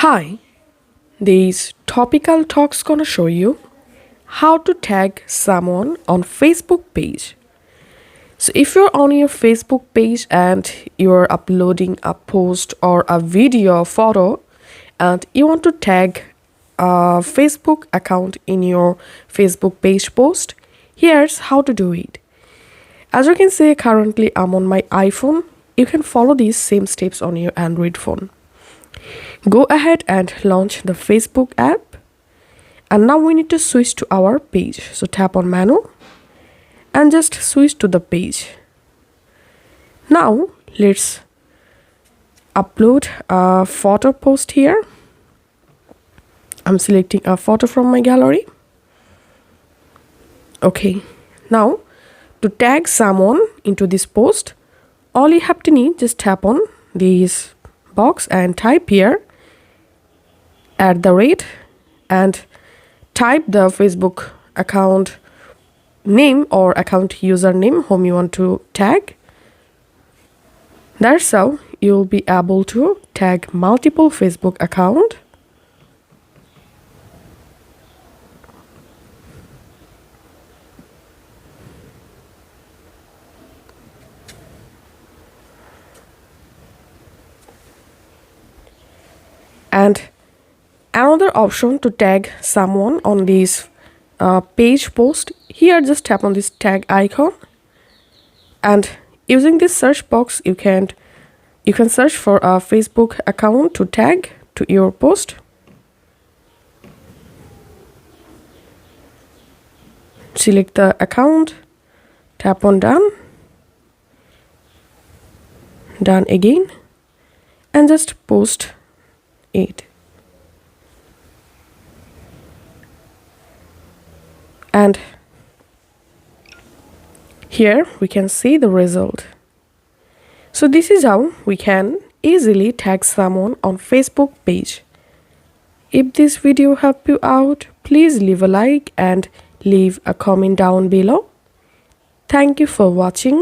Hi, this topical talk's gonna show you how to tag someone on Facebook page. So if you're on your Facebook page and you're uploading a post or a video or photo and you want to tag a Facebook account in your Facebook page post, here's how to do it. As you can see, currently I'm on my iPhone. You can follow these same steps on your Android phone. Go ahead and launch the Facebook app, and now we need to switch to our page. So tap on menu and just switch to the page. Now let's upload a photo post here. I'm selecting a photo from my gallery. Okay, now to tag someone into this post, all you have to need, just tap on this box and type here @ and type the Facebook account name or account username whom you want to tag. That's how you'll be able to tag multiple Facebook account. And another option to tag someone on this page post, here just tap on this tag icon, and using this search box you can search for a Facebook account to tag to your post. Select the account, tap on done again, and just post it. And here we can see the result. So this is how we can easily tag someone on Facebook page. If this video helped you out, please leave a like and leave a comment down below. Thank you for watching.